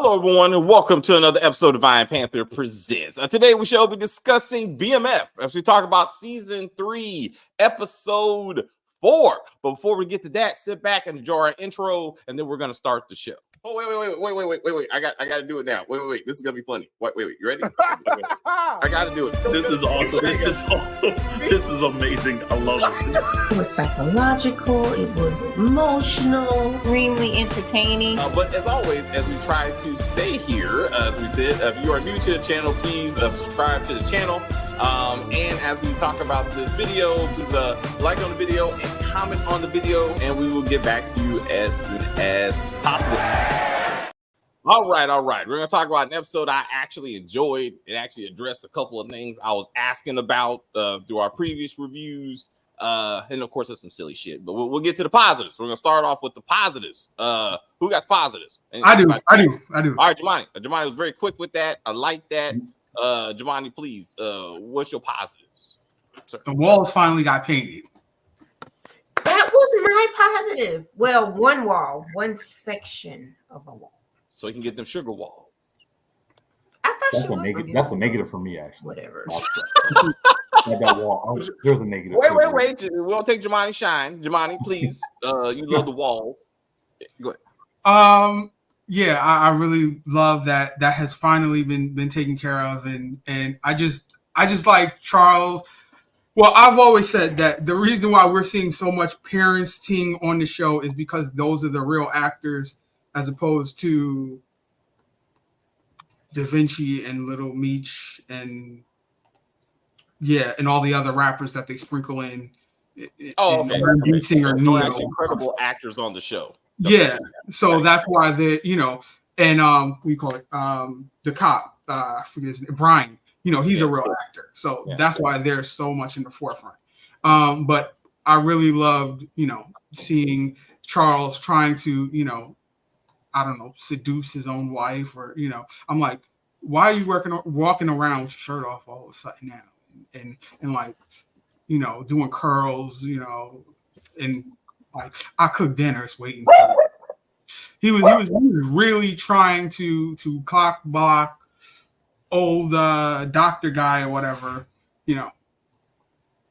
Hello, everyone, and welcome to another episode of Iron Panther Presents. Today, we shall be discussing BMF as we talk about Season 3, Episode 4. But before we get to that, sit back and enjoy our intro, and then we're going to start the show. Oh, wait. I got to do it now. Wait. This is going to be funny. Wait. You ready? I got to do it. This is awesome. This is amazing. I love it. It was psychological. It was emotional. Extremely entertaining. But as always, as we try to say here, as we said, if you are new to the channel, please subscribe to the channel. And as we talk about this video, please like on the video and comment on the video, and we will get back to you as soon as possible. All right. We're going to talk about an episode I actually enjoyed. It actually addressed a couple of things I was asking about through our previous reviews. And of course, there's some silly shit, but we'll get to the positives. We're going to start off with the positives. Who got positives? I do. All right, Jemani. Jemani was very quick with that. I like that. Jemani, please, what's your positives? Sir. The walls finally got painted. That was my positive. Well, one section of a wall. So you can get them sugar walls. I thought That's she a was negative. That's a negative for me, actually. Whatever. Like that wall. There's a negative. Wait. We don't take Jemani shine. Jemani, please. You love the wall. Go ahead. Yeah, I really love that. That has finally been taken care of, and I just like Charles. Well, I've always said that the reason why we're seeing so much parenting on the show is because those are the real actors, as opposed to Da Vinci and Little Meech and all the other rappers that they sprinkle in. Okay. Beat Singer, No, Neo. actually incredible actors on the show. So that's why they, and we call it the cop, I forget his name, Brian. He's a real actor. So that's why they're so much in the forefront. But I really loved, seeing Charles trying to, I don't know, seduce his own wife, or I'm like, why are you walking around with your shirt off all of a sudden now, and like, doing curls, and like I cook dinners waiting for him. He was really trying to cock block old doctor guy or whatever,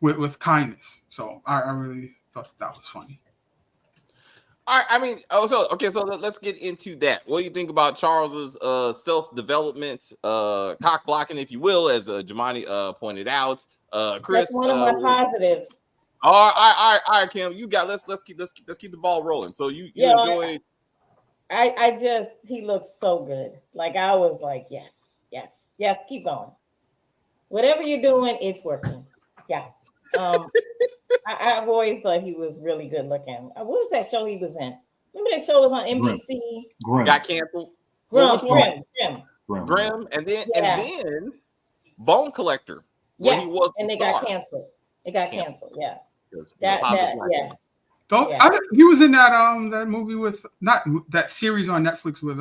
with kindness. So I really thought that was funny. All right, I mean, so let's get into that. What do you think about Charles's self-development, cock blocking, if you will, as Jemani pointed out? Chris, that's one of my positives. All right, Kim, you got. Let's keep the ball rolling. So you enjoyed. He looks so good. Like I was like, yes, keep going. Whatever you're doing, it's working. Yeah. I've always thought he was really good looking. What was that show he was in? Remember that show was on NBC? Grim. Got canceled. Grim, and then Bone Collector. Yeah, and they got canceled. It got canceled. Yeah. He was in that that movie with not that series on Netflix with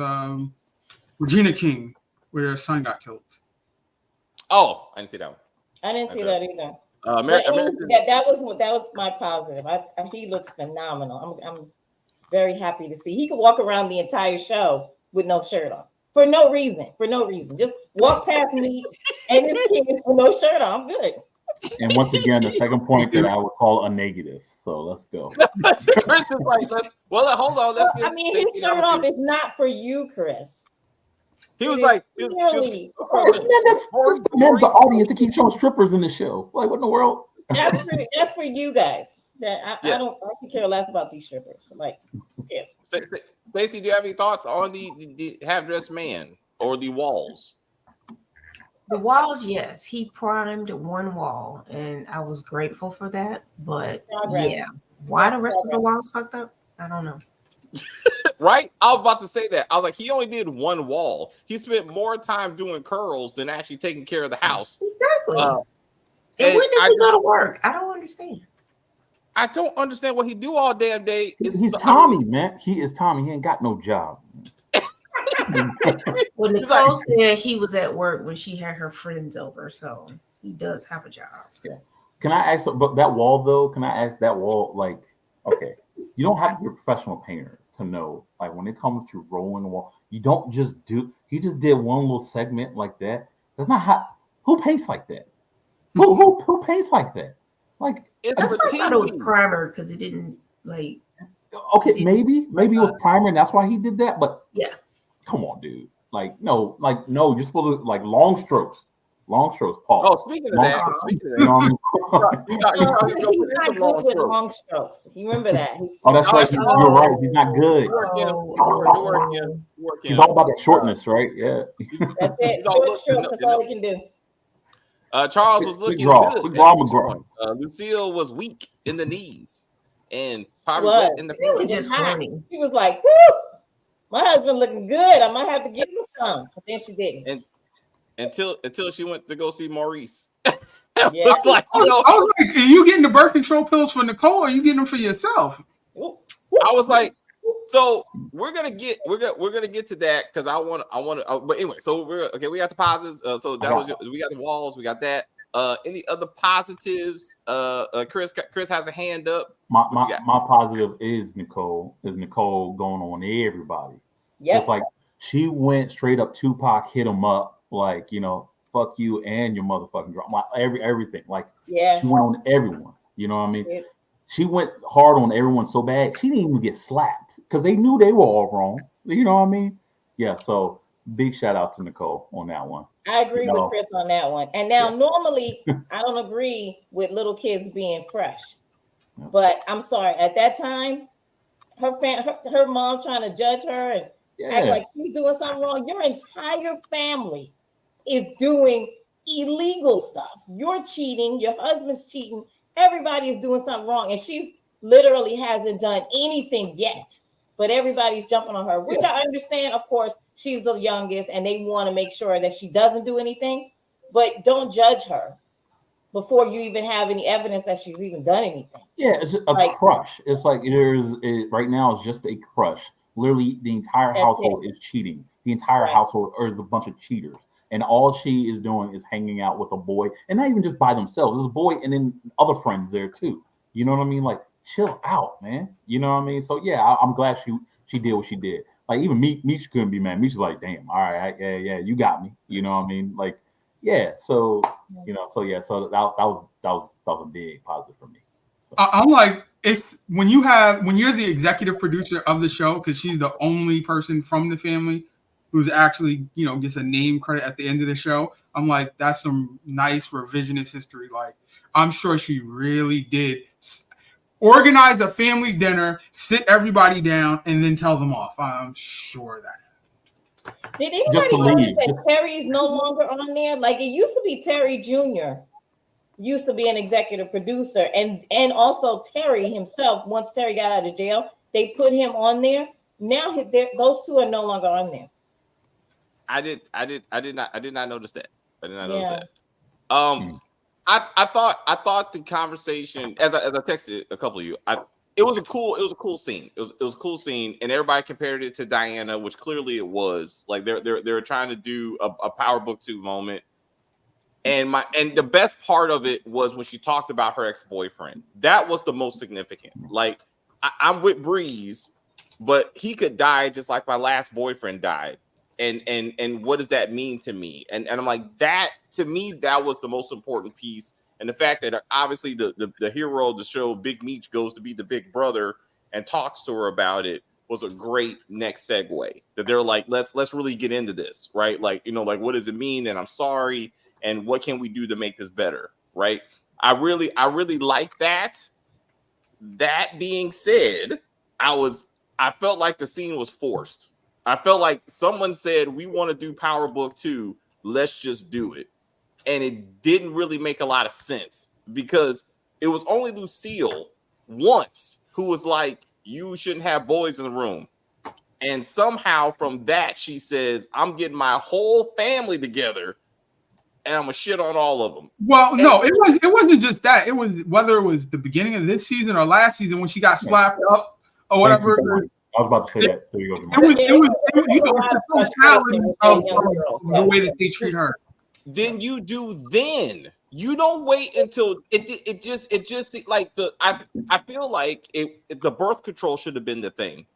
Regina King, where her son got killed. Oh, I didn't see that one. I didn't see that either. That was my positive. He looks phenomenal. I'm very happy to see. He could walk around the entire show with no shirt on for no reason. Just walk past me and his kids with no shirt on. I'm good. And once again, the second point that I would call a negative. So let's go. Chris is like, hold on. His shirt off is not for you, Chris. He was like, the audience to keep showing strippers in the show. Like, what in the world? That's for you guys. I could care less about these strippers. Like, who cares? Stacey, do you have any thoughts on the half-dressed man or the walls? The walls, yes. He primed one wall, and I was grateful for that. But why the rest of the walls fucked up? I don't know. Right? I was about to say that. I was like, he only did one wall. He spent more time doing curls than actually taking care of the house. Exactly. And when does he go to work? I don't understand. I don't understand what he do all damn day. He's Tommy, man. He is Tommy. He ain't got no job. Well, Nicole said he was at work when she had her friends over, so he does have a job. Yeah. Can I ask about that wall though? Can I ask that wall? Like, okay, you don't have to be a professional painter to know, like when it comes to rolling the wall, you don't just do. He just did one little segment like that. That's not how. Who paints like that? Who paints like that? Like It's That's for why I thought it was TV. primer because it didn't like. okay, maybe it was primer, and that's why he did that. But Yeah. come on, dude. Like no, you're supposed to like long strokes. Pause. Oh, speaking of that, You know what I mean? you thought He's you not some good long with strokes. long strokes. You remember that? Oh, that's right. You're right. He's not good. You work him. He's all about the shortness, right? Yeah. That's it. Short strokes. That's all he can do. Charles was looking draw. good. Quick draw McGraw. Lucille was weak in the knees and probably Was. wet in the She was front. just hot. horny. She was like, "Woo, my husband looking good. I might have to give him some." But then she didn't. And until she went to go see Maurice. Yeah. It's like, I was like, are you getting the birth control pills for Nicole, or are you getting them for yourself? I was like, so we're gonna get to that because I want to. But anyway, so we got the positives. So that we got the walls, we got that. Any other positives? Chris has a hand up. My positive is Nicole. Is Nicole going on everybody? Yeah. It's like she went straight up. Tupac hit him up like, fuck you and your motherfucking drama. Everything. Like Yeah. she went on everyone. You know what I mean? Yeah. She went hard on everyone so bad she didn't even get slapped because they knew they were all wrong. You know what I mean? Yeah. So big shout out to Nicole on that one. I agree with Chris on that one. And now, normally, I don't agree with little kids being fresh, but I'm sorry. At that time, her mom trying to judge her and act like she's doing something wrong. Your entire family is doing illegal stuff. You're cheating. Your husband's cheating. Everybody is doing something wrong, and she's literally hasn't done anything yet. But everybody's jumping on her, which I understand. Of course, she's the youngest, and they want to make sure that she doesn't do anything. But don't judge her before you even have any evidence that she's even done anything. Yeah, it's a crush. It's like right now. It's just a crush. Literally, the entire household is cheating. The entire household is a bunch of cheaters, and all she is doing is hanging out with a boy, and not even just by themselves. There's a boy, and then other friends there too. You know what I mean? Like, chill out, man. You know what I mean? So yeah, I'm glad she did what she did. Like even Meech couldn't be mad. Meech was like, damn, all right, yeah, you got me. You know what I mean? Like, yeah. So so that was a big positive for me. So. I'm like, it's when you're the executive producer of the show, because she's the only person from the family who's actually gets a name credit at the end of the show. I'm like, that's some nice revisionist history. Like, I'm sure she really did organize a family dinner, sit everybody down, and then tell them off. I'm sure that. Did anybody notice that Terry's no longer on there? Like, it used to be Terry Jr. used to be an executive producer, and also Terry himself. Once Terry got out of jail, they put him on there. Now those two are no longer on there. I did not notice that. I did not notice that. I thought the conversation, as I texted a couple of you, it was a cool scene. It was a cool scene, and everybody compared it to Diana, which clearly it was. Like they're trying to do a Power Book 2 moment. And the best part of it was when she talked about her ex-boyfriend. That was the most significant. Like, I'm with Breeze, but he could die just like my last boyfriend died. And what does that mean to me? And I'm like, that to me, that was the most important piece. And the fact that obviously the hero of the show, Big Meech, goes to be the big brother and talks to her about it was a great next segue. That they're like, let's really get into this, right? Like, like what does it mean? And I'm sorry. And what can we do to make this better? Right. I really like that. That being said, I felt like the scene was forced. I felt like someone said, we want to do Power Book 2. Let's just do it. And it didn't really make a lot of sense because it was only Lucille once who was like, you shouldn't have boys in the room. And somehow from that, she says, I'm getting my whole family together and I'm gonna shit on all of them. Well, no, it wasn't just that. It was whether it was the beginning of this season or last season when she got slapped up or whatever. I was about to say that. It was the totality of the way that they treat her. Then you do then. You don't wait until it just like I feel like the birth control should have been the thing.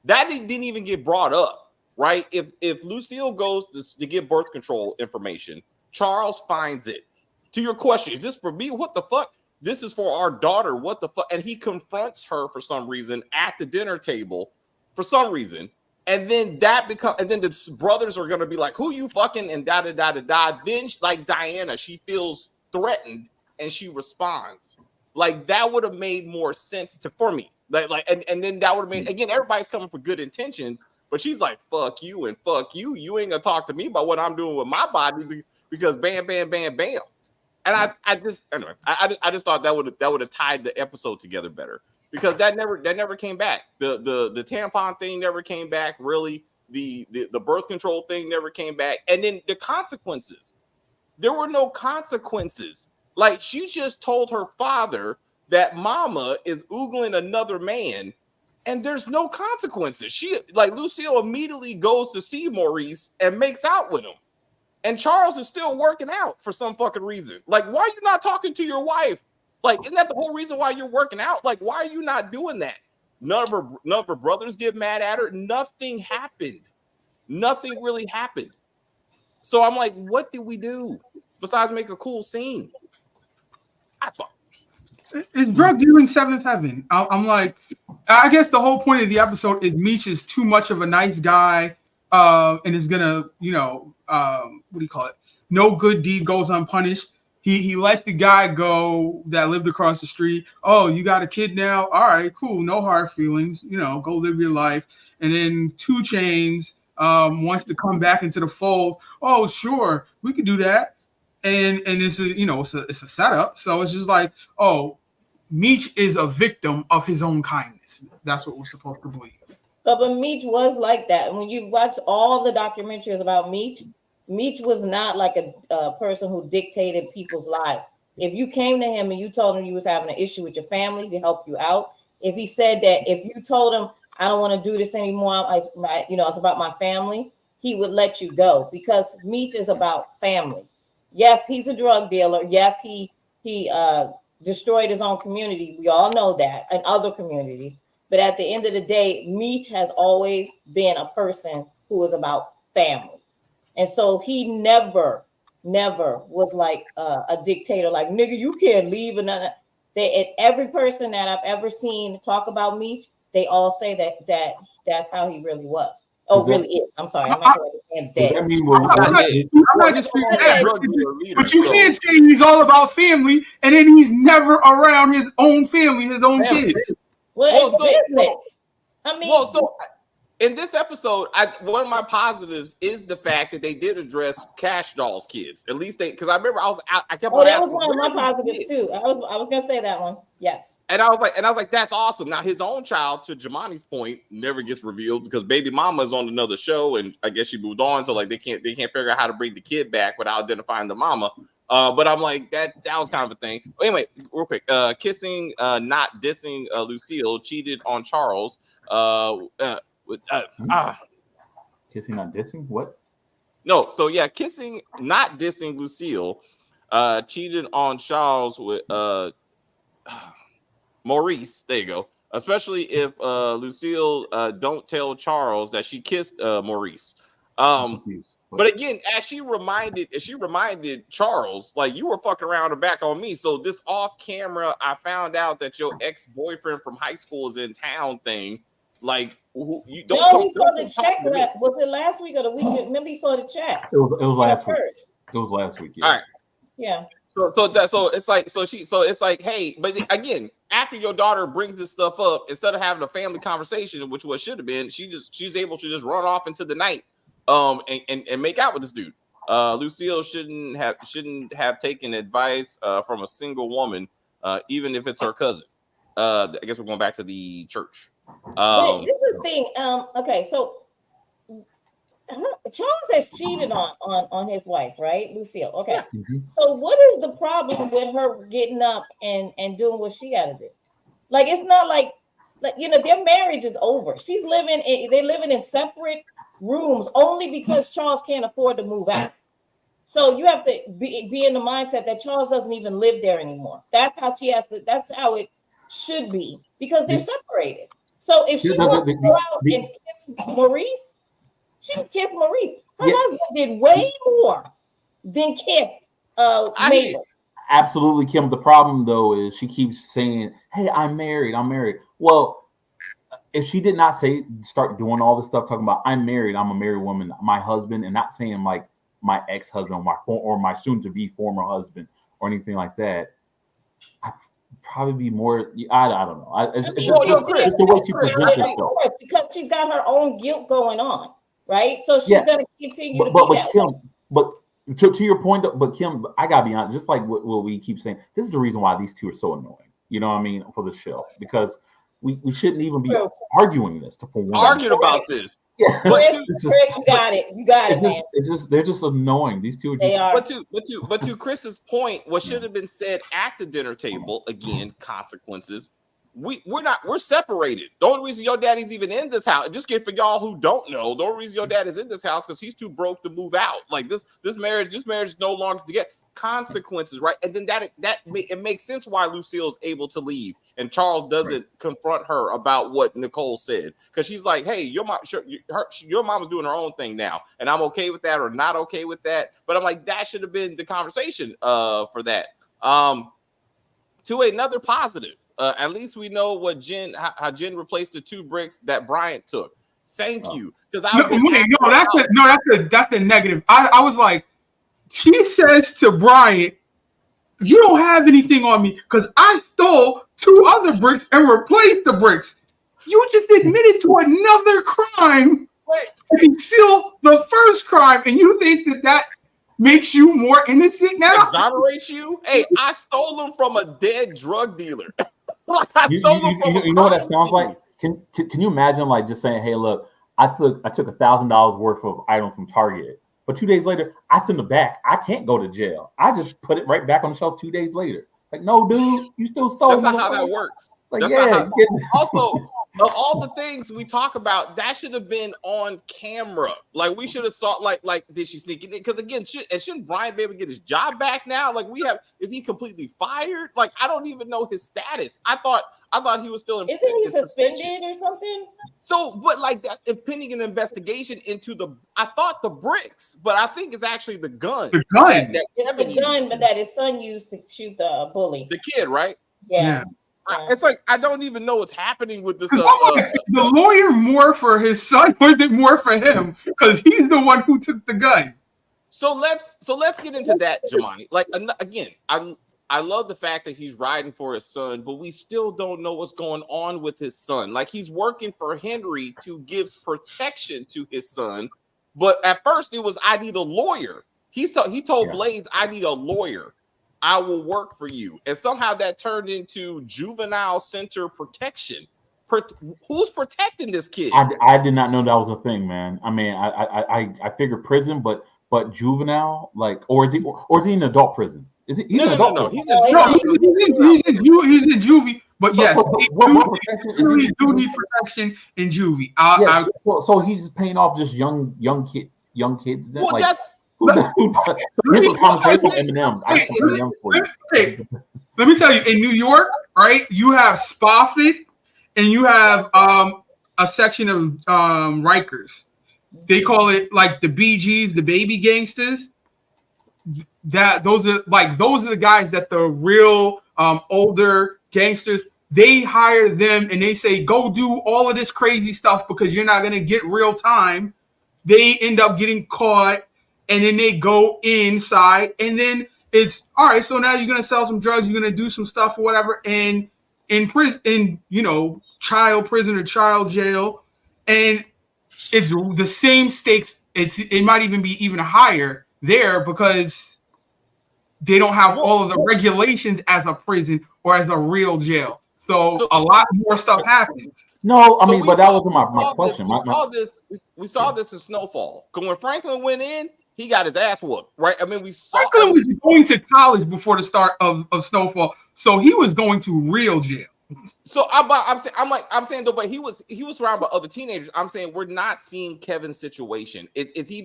That didn't even get brought up, right? If Lucille goes to get birth control information, Charles finds it. To your question, is this for me? What the fuck? This is for our daughter. What the fuck? And he confronts her for some reason at the dinner table for some reason. And then and then the brothers are going to be like, who you fucking, and da da da da da. Then like Diana, she feels threatened and she responds. Like that would have made more sense for me. And then that would have made, again, everybody's coming for good intentions, but she's like, fuck you and fuck you. You ain't gonna talk to me about what I'm doing with my body because bam, bam, bam, bam. And I just thought that would have tied the episode together better, because that never came back. The tampon thing never came back. Really, the birth control thing never came back. And then the consequences, there were no consequences. Like, she just told her father that mama is oogling another man, and there's no consequences. She, like, Lucille immediately goes to see Maurice and makes out with him. And Charles is still working out for some fucking reason. Like, why are you not talking to your wife? Like, isn't that the whole reason why you're working out? Like, why are you not doing that? None of her brothers get mad at her. Nothing happened. Nothing really happened. So I'm like, what did we do besides make a cool scene? I thought it's drug dealing seventh heaven. I'm like, I guess the whole point of the episode is Meech is too much of a nice guy, and is gonna, what do you call it? No good deed goes unpunished. He let the guy go that lived across the street. Oh, you got a kid now? All right, cool. No hard feelings. Go live your life. And then 2 Chainz wants to come back into the fold. Oh, sure, we could do that. And this is, it's a setup. So it's just like, oh, Meech is a victim of his own kindness. That's what we're supposed to believe. But Meech was like that. When you watch all the documentaries about Meech was not like a person who dictated people's lives. If you came to him and you told him you was having an issue with your family to help you out, if he said that, if you told him, I don't want to do this anymore, it's about my family, he would let you go, because Meech is about family. Yes, he's a drug dealer. Yes, he destroyed his own community. We all know that, and other communities. But at the end of the day, Meech has always been a person who is about family. And so he never was like a dictator, like, nigga, you can't leave. And every person that I've ever seen talk about Meech, they all say that's how he really was. Really is. I'm sorry. I'm not going to man's dead. I'm not disputing that, but you can't say he's all about family and then he's never around his own family, his own kids. Well, it's business. I mean, in this episode, one of my positives is the fact that they did address Cash Doll's kids. At least because I remember I kept on asking. That was one of my positives too. I was gonna say that one. Yes. And I was like, that's awesome. Now his own child, to Jamani's point, never gets revealed because baby mama is on another show, and I guess she moved on. So like they can't figure out how to bring the kid back without identifying the mama. But I'm like, that was kind of a thing. Anyway, real quick, kissing, not dissing Lucille, cheated on Charles. Kissing, not dissing? What? No, so yeah, kissing, not dissing Lucille, cheated on Charles with Maurice. There you go. Especially if Lucille don't tell Charles that she kissed Maurice. But again, as she reminded Charles, like, you were fucking around the back on me. So this off camera, I found out that your ex-boyfriend from high school is in town thing. Like, you don't. No, he saw the check. Was it last week or the week? Remember, he saw the check. It was last week. It was last week. Yeah. All right. Yeah. So it's like, hey, but again, after your daughter brings this stuff up, instead of having a family conversation, which what should have been, she's able to just run off into the night, and make out with this dude. Lucille shouldn't have taken advice from a single woman, even if it's her cousin. I guess we're going back to the church. This is the thing. Okay, so Charles has cheated on his wife, right, Lucille? Okay. Mm-hmm. So what is the problem with her getting up and doing what she got to do? Like, it's not like their marriage is over. They're living in separate rooms only because Charles can't afford to move out. So you have to be in the mindset that Charles doesn't even live there anymore. That's how that's how it should be, because they're separated. So if she wants to go out and kiss Maurice, she can kiss Maurice. Her husband did way more than kiss Mabel. Absolutely, Kim. The problem though is she keeps saying, "Hey, I'm married. I'm married." Well, if she did not start doing all this stuff, talking about I'm married, I'm a married woman, my husband, and not saying like my ex-husband or my soon-to-be former husband or anything like that, I'd probably be more. I don't know. It's the way she presents herself. Because she's got her own guilt going on, right? So she's going to continue to be that Kim, way. But to your point, but Kim, I gotta be honest. Just like what we keep saying, this is the reason why these two are so annoying. You know what I mean, for the show, because we shouldn't even be arguing this. Arguing about this. Yeah, Chris, you got it, man. It's just they're just annoying. These two are. They are. But to Chris's point, what should have been said at the dinner table, again, consequences. We're separated. The only reason your daddy's even in this house, just for y'all who don't know, the only reason your dad is in this house because he's too broke to move out. Like this marriage is no longer to get consequences, right? And then it makes sense why Lucille's able to leave and Charles doesn't confront her about what Nicole said, because she's like, "Hey, your mom's doing her own thing now, and I'm okay with that or not okay with that." But I'm like, that should have been the conversation for that. To another positive. At least we know what how Jen replaced the 2 bricks that Bryant took. Thank you, because that's the negative. I was like, she says to Bryant, "You don't have anything on me because I stole 2 other bricks and replaced the bricks. You just admitted to another crime to conceal the first crime, and you think that makes you more innocent now? Exonerates you? Hey, I stole them from a dead drug dealer." You know what that sounds like? Can you imagine like just saying, "Hey, look, I took $1,000 worth of items from Target, but 2 days later I send it back. I can't go to jail. I just put it right back on the shelf 2 days later." Like, no, dude, you still stole. That's not how that works. Like, that's not how, also, of all the things we talk about, that should have been on camera. Like, we should have saw, like, did she sneak it in? Because again, shouldn't Brian be able to get his job back now? Like, is he completely fired? Like, I don't even know his status. I thought he was still in. Isn't he suspended or something? So, but like that, pending an investigation into I thought the bricks, but I think it's actually the gun. The gun. It's the gun, but that his son used to shoot the bully. The kid, right? Yeah. It's like I don't even know what's happening with this. The lawyer more for his son, or is it more for him? Because he's the one who took the gun. So let's get into that, Jamani. Like again, I love the fact that he's riding for his son, but we still don't know what's going on with his son. Like, he's working for Henry to give protection to his son, but at first it was, "I need a lawyer." He told Blaze, "I need a lawyer. I will work for you." And somehow that turned into juvenile center protection. Who's protecting this kid? I did not know that was a thing, man. I mean, I figured prison, but juvenile, like, or is he in adult prison? Is it? No. He's in juvie. But yes, do need protection in juvie. So he's paying off just young kids. Then? Well, like, that's. Let me tell you, in New York, right, you have Spofford and you have a section of Rikers. They call it like the BGs, the baby gangsters. Those are the guys that the real older gangsters, they hire them and they say, "Go do all of this crazy stuff because you're not going to get real time." They end up getting caught. And then they go inside, and then it's all right. So now you're gonna sell some drugs, you're gonna do some stuff or whatever, and in prison, child prison or child jail, and it's the same stakes. It might even be even higher there because they don't have all of the regulations as a prison or as a real jail. So a lot more stuff happens. No, I mean, but that wasn't my question. We saw this in Snowfall. Because when Franklin went in, he got his ass whooped, right? I mean, we saw Franklin was going to college before the start of Snowfall, so he was going to real jail. So I'm saying though, but he was surrounded by other teenagers. I'm saying we're not seeing Kevin's situation. Is he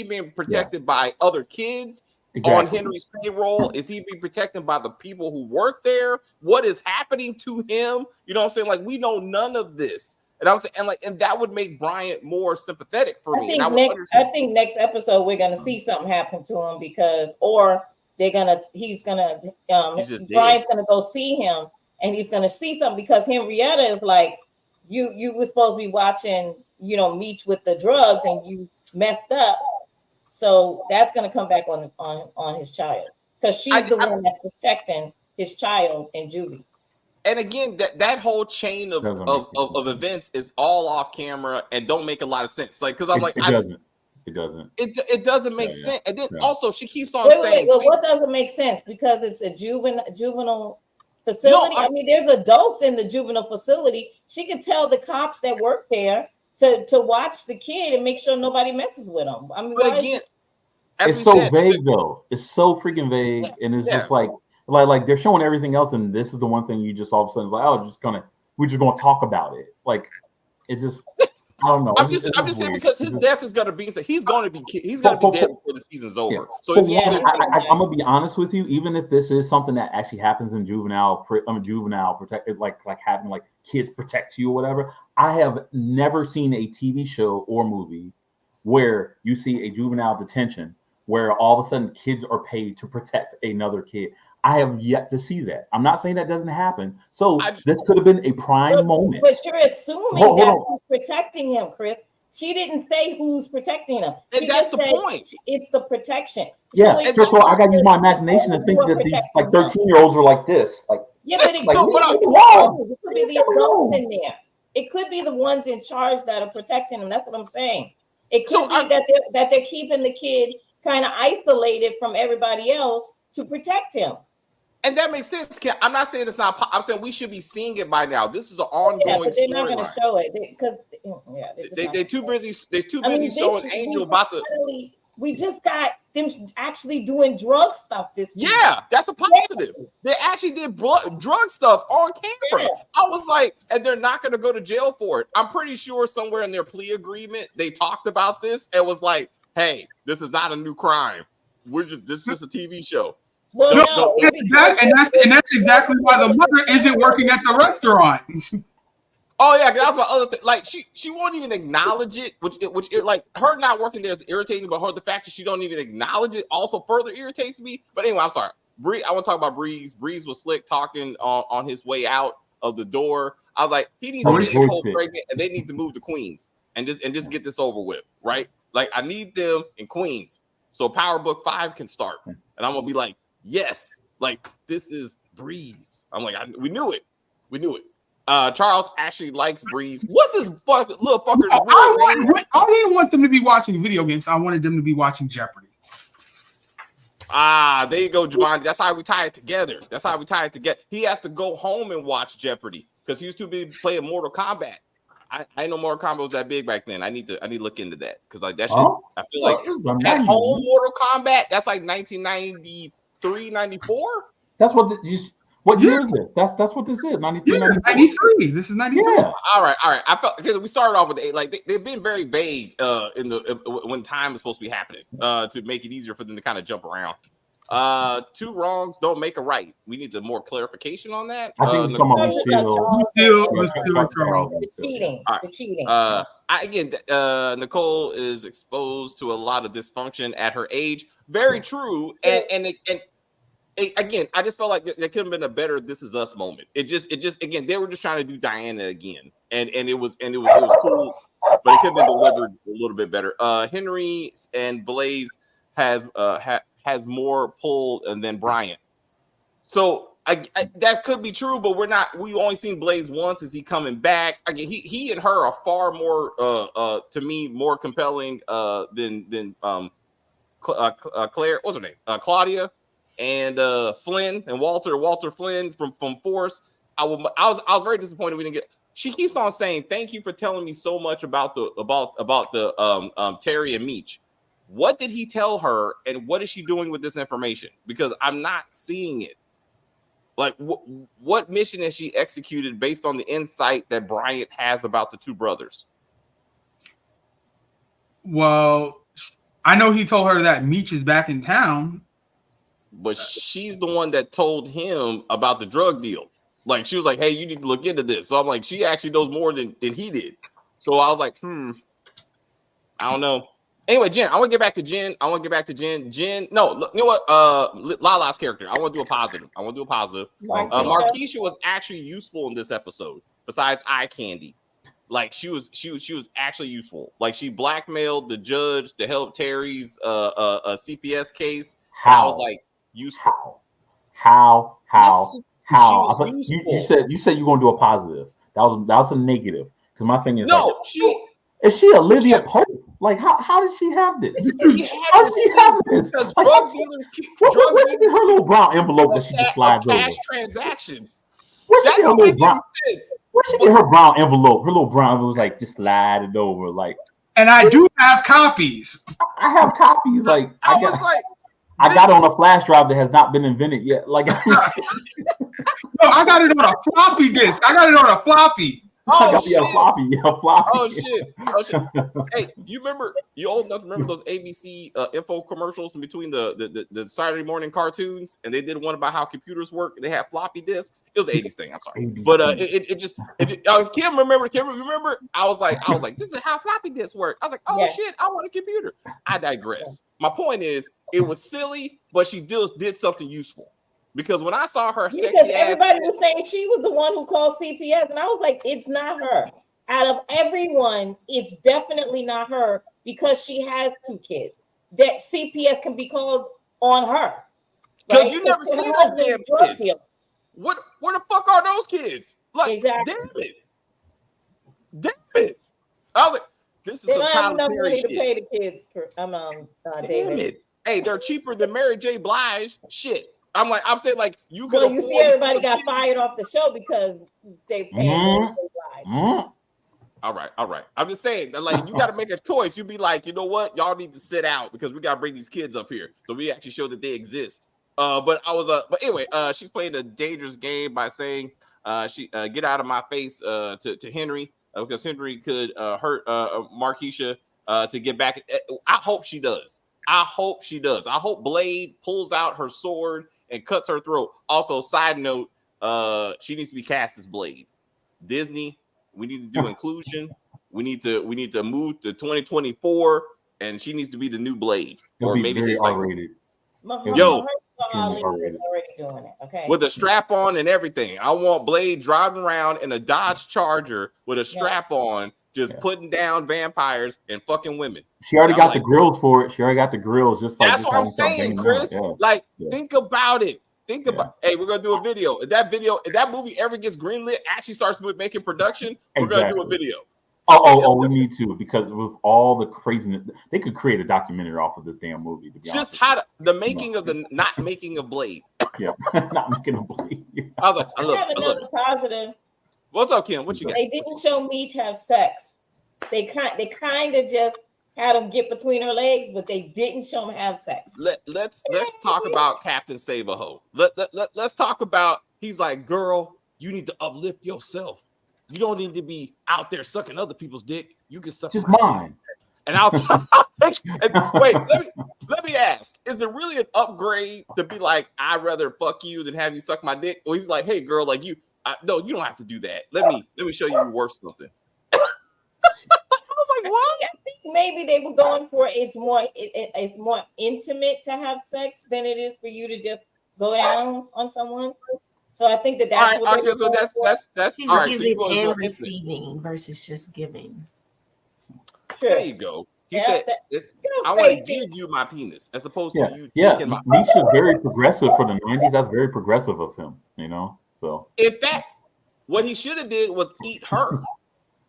being protected by other kids on Henry's payroll? Is he being protected by the people who work there? What is happening to him? You know what I'm saying? Like, we know none of this. And I was saying, and that would make Bryant more sympathetic for me. I think next episode we're gonna see something happen to him because, or Bryant's gonna go see him and he's gonna see something because Henrietta is like, you were supposed to be watching, Meech with the drugs and you messed up. So that's gonna come back on his child because she's the one that's protecting his child in juvie. And again, that whole chain of events is all off camera and don't make a lot of sense. Like, because I'm like, it doesn't. It doesn't make sense. And then also she keeps on saying, well, what doesn't make sense? Because it's a juvenile facility. I mean, there's adults in the juvenile facility. She can tell the cops that work there to watch the kid and make sure nobody messes with him. I mean, but again, it's so vague though. It's so freaking vague, and it's just like they're showing everything else, and this is the one thing you just all of a sudden is like, oh, we're just gonna talk about it. Like, it just, I don't know. I'm just saying because his death is gonna be, he's gonna be dead before the season's over. Yeah. So I'm gonna be honest with you. Even if this is something that actually happens in juvenile protected, like having like kids protect you or whatever, I have never seen a TV show or movie where you see a juvenile detention where all of a sudden kids are paid to protect another kid. I have yet to see that. I'm not saying that doesn't happen. So this could have been a prime moment. But you're assuming that who's protecting him, Chris. She didn't say who's protecting him. And that's the point. It's the protection. Yeah. So first of all, I got to use my imagination and think that these like 13-year-olds are like this. Like, yeah, but it could be the adults in there. It could be the ones in charge that are protecting him. That's what I'm saying. It could be that they're keeping the kid kind of isolated from everybody else to protect him. And that makes sense. I'm not saying it's not. I'm saying we should be seeing it by now. This is an ongoing but they're not going to show it because they're too busy. They're too busy showing Angel about the. We just got them actually doing drug stuff this season. Yeah, that's a positive. They actually did drug stuff on camera. Yeah. I was like, and they're not going to go to jail for it. I'm pretty sure somewhere in their plea agreement they talked about this and was like, "Hey, this is not a new crime. This is just a TV show." Well, no, and that's exactly why the mother isn't working at the restaurant. Oh yeah, that's my other thing. Like she won't even acknowledge it, which like her not working there is irritating, but the fact that she don't even acknowledge it also further irritates me. But anyway, I'm sorry. I want to talk about Breeze. Breeze was slick talking on his way out of the door. I was like, he needs to get Nicole pregnant, and they need to move to Queens and just get this over with, right? Like I need them in Queens so Power Book 5 can start, and I'm gonna be like, yes, like this is Breeze. I'm like, we knew it. Charles actually likes Breeze. What's this little fucker? I didn't want them to be watching video games. I wanted them to be watching Jeopardy. There you go, Javon. That's how we tie it together. He has to go home and watch Jeopardy because he was too busy playing Mortal Kombat. I didn't know Mortal Kombat was that big back then. I need to look into that because like that shit. I feel like at home Mortal Kombat. That's like 1993, 94. That's what what year is it? That's what this is. 93, 93. This is 93. Yeah. All right. I felt because we started off with they've been very vague when time is supposed to be happening to make it easier for them to kind of jump around. Two wrongs don't make a right. We need more clarification on that. I think some of them the cheating. Right. The cheating. Nicole is exposed to a lot of dysfunction at her age. Very true. And again, I just felt like there could have been a better "This Is Us" moment. It just again, they were just trying to do Diana again, and it was cool, but it could have been delivered a little bit better. Henry and Blaze has more pull than Bryant, so that could be true, but we only seen Blaze once. Is he coming back again? He and her are far more to me more compelling than Claire. What's her name? Claudia. And Flynn and Walter Flynn from Force. I was very disappointed we didn't get. She keeps on saying, "Thank you for telling me so much about the Terry and Meech." What did he tell her, and what is she doing with this information? Because I'm not seeing it. Like, what mission has she executed based on the insight that Bryant has about the two brothers? Well, I know he told her that Meech is back in town. But she's the one that told him about the drug deal. Like she was like, hey, you need to look into this. So I'm like, she actually knows more than he did. So I was like, I don't know. Anyway, Jen, I want to get back to Jen. Jen, no, look, you know what? Lala's character. I want to do a positive. Markeisha was actually useful in this episode. Besides eye candy, like she was actually useful. Like she blackmailed the judge to help Terry's a CPS case. And I was like, useful. How? You said you're gonna do a positive. That was a negative. Because my thing is is she Olivia Pope? Like how did she have this? How did she have this? Because like, drug dealers where'd she get her little brown envelope that she just slides over? Cash transactions. Where'd she get her little brown? Where'd she get her brown envelope? Her little brown envelope was like just slide it over, like. And I do have copies. I have copies. Like I got it on a flash drive that has not been invented yet. Like, no, I got it on a floppy disk. Oh shit! Floppy. Oh shit! Hey, you old enough to remember those ABC info commercials in between the Saturday morning cartoons, and they did one about how computers work. They had floppy disks. It was an 80s thing. I'm sorry, but Kim remember. I was like, this is how floppy disks work. I was like, oh shit, I want a computer. I digress. My point is, it was silly, but she did something useful. Because when I saw her sexy everybody was saying she was the one who called CPS, and I was like, it's not her. Out of everyone, it's definitely not her because she has 2 kids. That CPS can be called on her. Because you never see those damn kids. Where the fuck are those kids? Like, exactly. Damn it. I was like, this is some Tyler Perry shit. To pay the kids. David. It. Hey, they're cheaper than Mary J. Blige. Shit. I'm saying like you could. Well, you see, everybody got fired off the show because they paid Mary J. Blige. All right. I'm just saying that like you got to make a choice. You be like, you know what, y'all need to sit out because we got to bring these kids up here, so we actually show that they exist. But anyway, she's playing a dangerous game by saying, she get out of my face to Henry because Henry could hurt Markeisha to get back. I hope she does. I hope Blade pulls out her sword and cuts her throat. Also, side note, she needs to be cast as Blade. Disney, we need to do inclusion. We need to move to 2024, and she needs to be the new Blade. Or maybe he's like, yo, already doing it. Okay, with a strap on and everything. I want Blade driving around in a Dodge Charger with a strap on, just putting down vampires and fucking women. She already got the grills for it. She already got the grills. Just like that's what I'm saying, Chris. Think about it. Hey, we're gonna do a video. If that movie ever gets greenlit, actually starts making production, we're gonna do a video. We need to, because with all the craziness, they could create a documentary off of this damn movie. To be just how the making of the not making of Blade. Not making of Blade. I was like, I have another positive. What's up, Kim? What you got? They didn't show Meech have sex. They kind of just had him get between her legs, but they didn't show him have sex. Let's talk about Captain Save-A-Ho. Let's talk about. He's like, girl, you need to uplift yourself. You don't need to be out there sucking other people's dick. You can suck just mine. And wait, let me ask: is it really an upgrade to be like, I'd rather fuck you than have you suck my dick? Or he's like, hey, girl, like you. No, you don't have to do that. Let me show you you're worth something. I was like, what? I think maybe they were going for it's more intimate to have sex than it is for you to just go down on someone. So I think that's what so that's she's all right. giving So and receiving versus just giving. Sure. There you go. He said, I want to give you my penis as opposed to you taking my penis. Nietzsche's very progressive for the 90s. That's very progressive of him, you know. So in fact, what he should have did was eat her.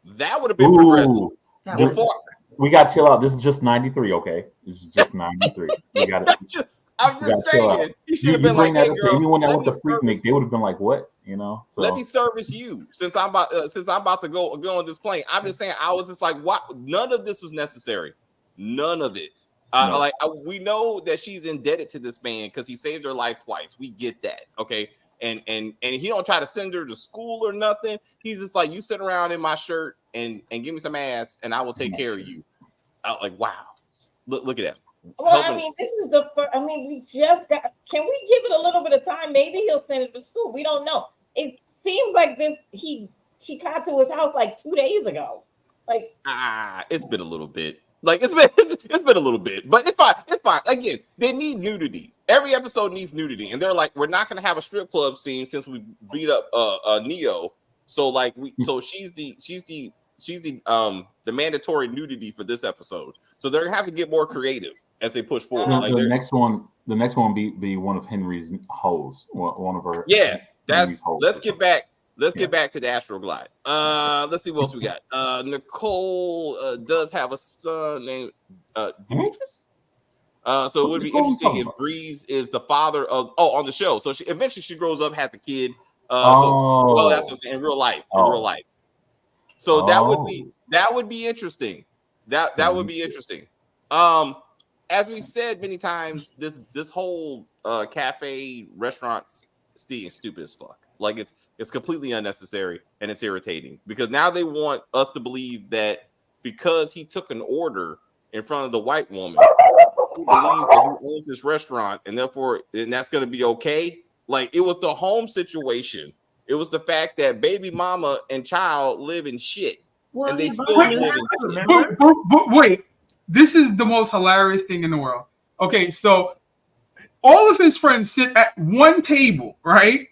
That would have been progressive. Before we got to chill out. This is just 93, okay? This is just 93. We got it. I'm just saying, he should have been like, "Hey, girl." Anyone that went to Freaknik, they would have been like, "What?" You know. So. Let me service you since I'm about to go on this plane. I'm just saying, I was just like, "What?" None of this was necessary. None of it. No. We know that she's indebted to this man because he saved her life twice. We get that, okay? And he don't try to send her to school or nothing. He's just like, you sit around in my shirt and give me some ass, and I will take care of you. Like, wow, look at that. Well, I mean, this is the first. I mean, we just got. Can we give it a little bit of time? Maybe he'll send it to school. We don't know. It's seems like she got to his house like 2 days ago. Like, it's been a little bit. Like it's been a little bit, but it's fine. It's fine. Again, they need nudity. Every episode needs nudity, and they're like, we're not gonna have a strip club scene since we beat up Neo. So like she's the mandatory nudity for this episode. So they're gonna have to get more creative as they push forward. The next one be one of Henry's hoes, one of her. Yeah, let's get back. Let's get back to the Astroglide. Let's see what else we got. Nicole does have a son named Demetrius. So it would be interesting if Breeze is the father of on the show. So she eventually she grows up, has a kid. So that's what I'm saying in real life. So that would be interesting. That would be interesting. As we've said many times, this whole cafe restaurant thing is stupid as fuck. Like it's completely unnecessary and it's irritating because now they want us to believe that because he took an order in front of the white woman, he believes that he owns this restaurant and therefore that's going to be okay. Like it was the home situation. It was the fact that baby mama and child live in shit. Well, and they still live in shit. But wait, this is the most hilarious thing in the world. Okay, so all of his friends sit at one table, right?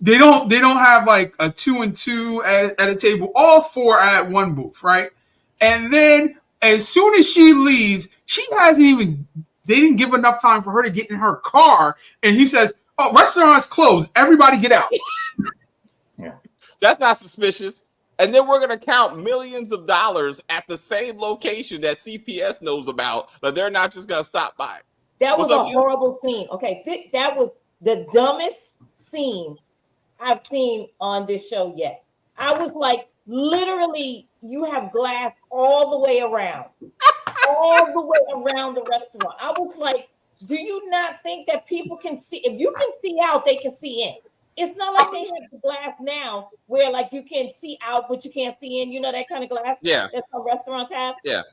They don't have like a 2 and 2 at a table. All 4 are at one booth, right? And then as soon as she leaves, they didn't give enough time for her to get in her car. And he says, "Oh, restaurant's closed. Everybody get out." Yeah. That's not suspicious. And then we're going to count millions of dollars at the same location that CPS knows about, but they're not just going to stop by. That was a horrible scene. Okay, that was the dumbest scene I've seen on this show yet. I was like, literally, you have glass all the way around, the restaurant. I was like, do you not think that people can see? If you can see out, they can see in. It's not like they have the glass now where like you can see out, but you can't see in. You know that kind of glass? Yeah. That some restaurants have? Yeah.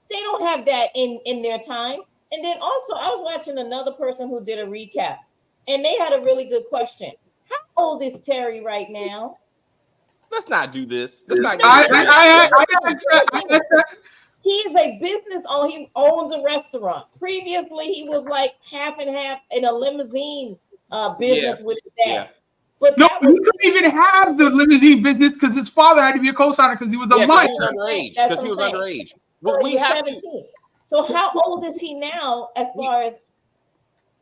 They don't have that in their time. And then also, I was watching another person who did a recap, and they had a really good question. How old is Terry right now? Let's not do this. Let's not. He is a business owner. He owns a restaurant. Previously, he was like half and half in a limousine business with his dad. Yeah. But no, he couldn't even have the limousine business because his father had to be a co-signer because he was a minor. Because he was underage. Well, we have 17. So how old is he now as far as?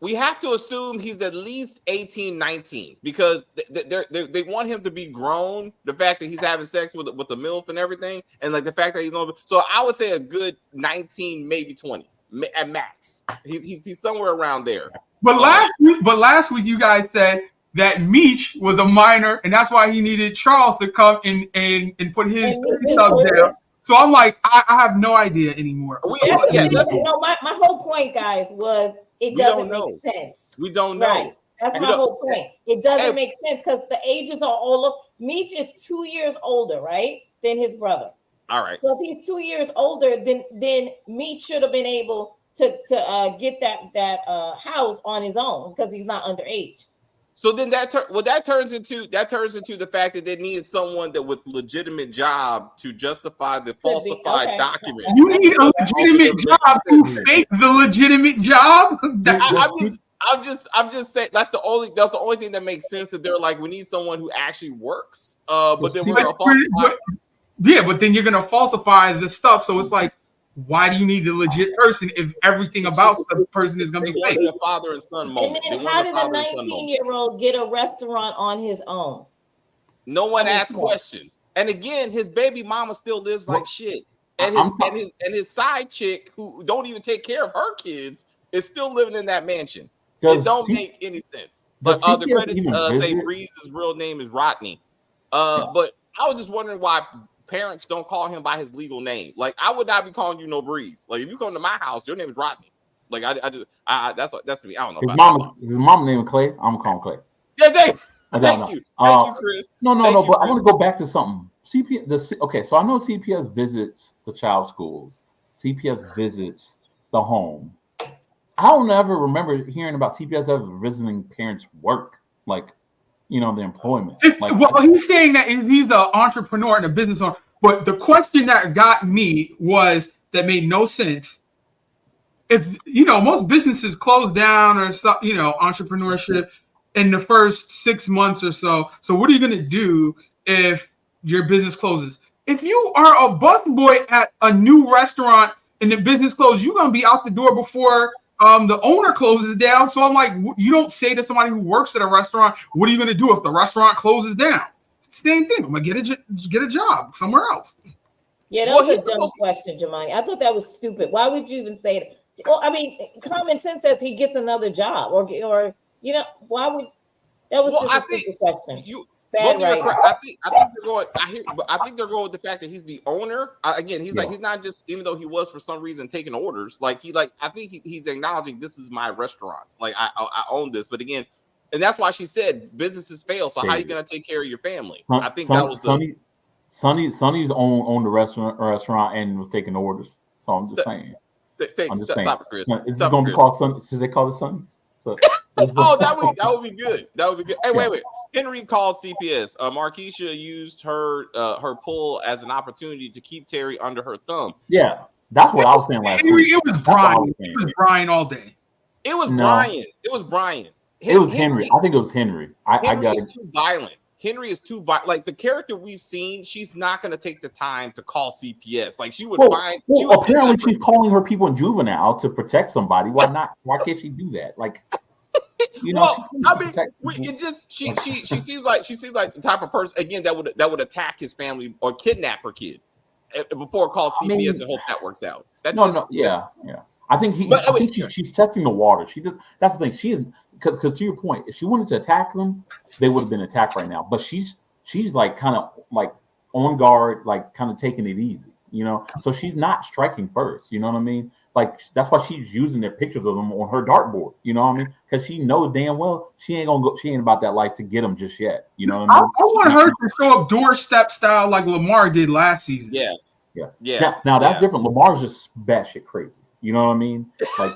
We have to assume he's at least 18, 19 because they want him to be grown. The fact that he's having sex with the MILF and everything, and like the fact that he's on. So I would say a good 19, maybe 20 at max. He's somewhere around there. But last week you guys said that Meech was a minor, and that's why he needed Charles to come and put his stuff there. So I'm like, I have no idea anymore. My whole point, guys, was it doesn't make sense. We don't know. Right. That's my whole point. It doesn't make sense because the ages are older. Meech is 2 years older, right, than his brother. All right. So if he's 2 years older, then Meech should have been able to get that house on his own because he's not underage. So then that turns into the fact that they needed someone that with legitimate job to justify the falsified documents. You need a legitimate job to fake the legitimate job. I'm just saying that's the only thing that makes sense that they're like we need someone who actually works. But then we're gonna falsify. Yeah, but then you're gonna falsify the stuff. So it's like, why do you need the legit person if everything about the person is going to be fake? A father and son moment. And then how did a 19-year-old get a restaurant on his own? No one asked questions. And again, his baby mama still lives like shit. And his side chick who don't even take care of her kids is still living in that mansion. It don't make any sense. But the credits say Breeze's real name is Rodney. But I was just wondering why parents don't call him by his legal name. Like I would not be calling you no Breeze. Like if you come to my house, your name is Rodney. Like that's to me. I don't know. His mom named Clay. I'm gonna call him Clay. Yeah, thank you, Chris. No. But I want to go back to something. Okay, so I know CPS visits the child schools. CPS visits the home. I don't ever remember hearing about CPS ever visiting parents' work. Like you know, the employment. Well, he's saying that he's an entrepreneur and a business owner. But the question that got me was that made no sense. If you know, most businesses close down or so, you know, entrepreneurship in the first 6 months or so. So what are you going to do if your business closes? If you are a busboy at a new restaurant and the business closed, you're going to be out the door before the owner closes it down. So I'm like, you don't say to somebody who works at a restaurant, what are you going to do if the restaurant closes down? It's the same thing. I'm going to get a job somewhere else. Yeah, that was a dumb question, Jamani. I thought that was stupid. Why would you even say it? Well, I mean, common sense says he gets another job, or you know, why would that was just a stupid question. I think they're going. I think they're going with the fact that he's the owner. Again, he's like he's not just, even though he was for some reason taking orders. I think he's acknowledging this is my restaurant. Like I own this. But again, and that's why she said businesses fail. So how are you going to take care of your family? I think that was Sonny's owned the restaurant and was taking orders. So I'm just saying. Stop it, Chris. Is it going to be called Sun? Should they call it Sonny's? So, that would be good. That would be good. Hey, wait. Henry called CPS. Markeisha used her pull as an opportunity to keep Terry under her thumb. Yeah, that's what I was saying last Henry, week. it was Brian. It was Brian all day. It was Brian. It was Brian. It was Henry. I think it was Henry. Henry is too violent. Henry is too violent. Like the character we've seen, she's not going to take the time to call CPS. Like she would find. Apparently, she's calling her people in juvenile to protect somebody. Why not? Why can't she do that? Like, you know. Well, I mean, it just she seems like the type of person again that would attack his family or kidnap her kid before call CPS and hope that works out. Yeah. I think she's testing the water. That's the thing. She is because to your point, if she wanted to attack them, they would have been attacked right now. But she's like kind of like on guard, like kind of taking it easy, you know. So she's not striking first. You know what I mean? Like that's why she's using their pictures of them on her dartboard. You know what I mean? Because she knows damn well she ain't about that life to get them just yet. You know what I mean? I want her to show up doorstep style like Lamar did last season. Yeah. Now that's different. Lamar's just batshit crazy. You know what I mean? Like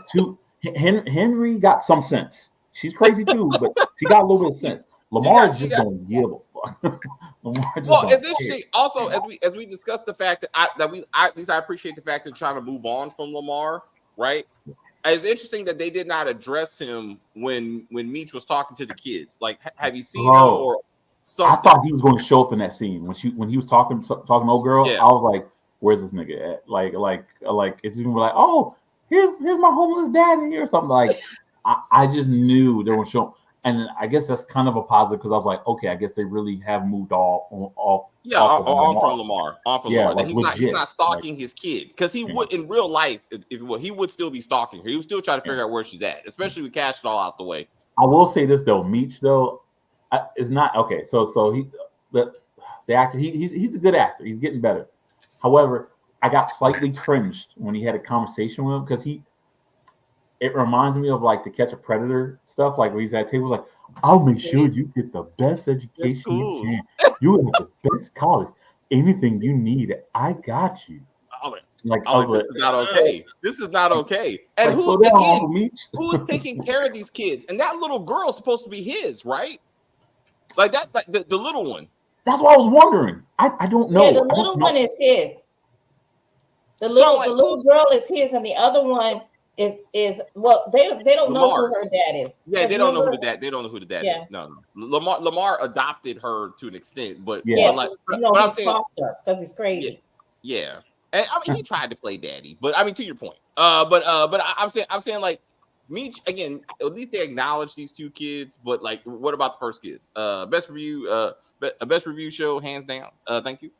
Henry got some sense. She's crazy too, but she got a little bit of sense. Lamar just don't give a fuck. It's interesting. Also, as we discussed the fact that at least I appreciate the fact that they're trying to move on from Lamar, right? It's interesting that they did not address him when Meech was talking to the kids. Like, have you seen him or something? I thought he was going to show up in that scene when he was talking to old girl. Yeah. I was like, where's this nigga at? Like it's even like, oh, here's my homeless dad in here or something. Like I just knew they were showing, and I guess that's kind of a positive because I was like, okay, I guess they really have moved off. Yeah, on from Lamar. Like he's not stalking his kid because he would in real life. He would still be stalking her. He would still try to figure out where she's at, especially with Cash Doll out the way. I will say this though, Meech though is not okay. So the actor he's a good actor. He's getting better. However, I got slightly cringed when he had a conversation with him because it reminds me of like To Catch a Predator stuff, like where he's at table like, I'll make sure you get the best education you can. You will have the best college. Anything you need, I got you. This is not okay. This is not okay. And who is taking care of these kids? And that little girl is supposed to be his, right? Like that, like the little one. That's what I was wondering. I don't know. Yeah, the little one is his. The little girl is his, and the other one is well, they don't know who her dad is. Yeah, they don't know who the dad. They don't know who the dad is. No. Lamar adopted her to an extent, but he's because he's crazy. Yeah. And I mean, he tried to play daddy, but I mean, to your point. But I'm saying like Meech again. At least they acknowledge these two kids, but like, what about the first kids? Best review show, hands down. Thank you.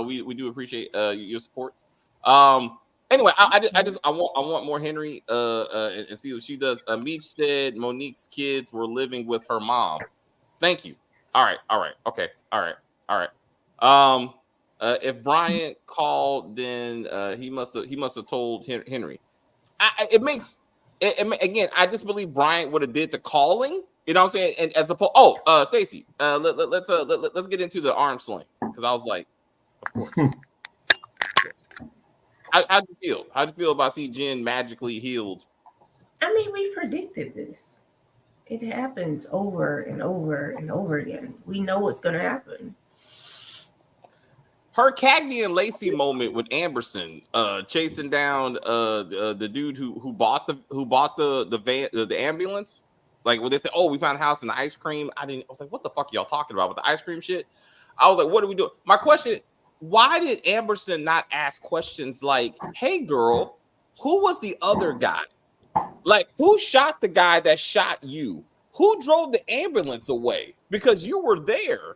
We do appreciate your support. Anyway, I want more Henry and see what she does. Meech said Monique's kids were living with her mom. Thank you. All right. Okay. All right. If Bryant called, then he must have told Henry. Again, I just believe Bryant would have did the calling. You know what I'm saying? And as opposed, Stacy, let's get into the arm sling because I was like, of course. How'd you feel? How'd you feel about seeing Jen magically healed? I mean, we predicted this. It happens over and over and over again. We know what's going to happen. Her Cagney and Lacey moment with Amberson, chasing down the dude who bought the van, the ambulance. Like when they said, "Oh, we found a house in the ice cream," I was like, "What the fuck are y'all talking about with the ice cream shit?" I was like, "What are we doing?" My question: why did Amberson not ask questions like, "Hey, girl, who was the other guy? Like, who shot the guy that shot you? Who drove the ambulance away? Because you were there,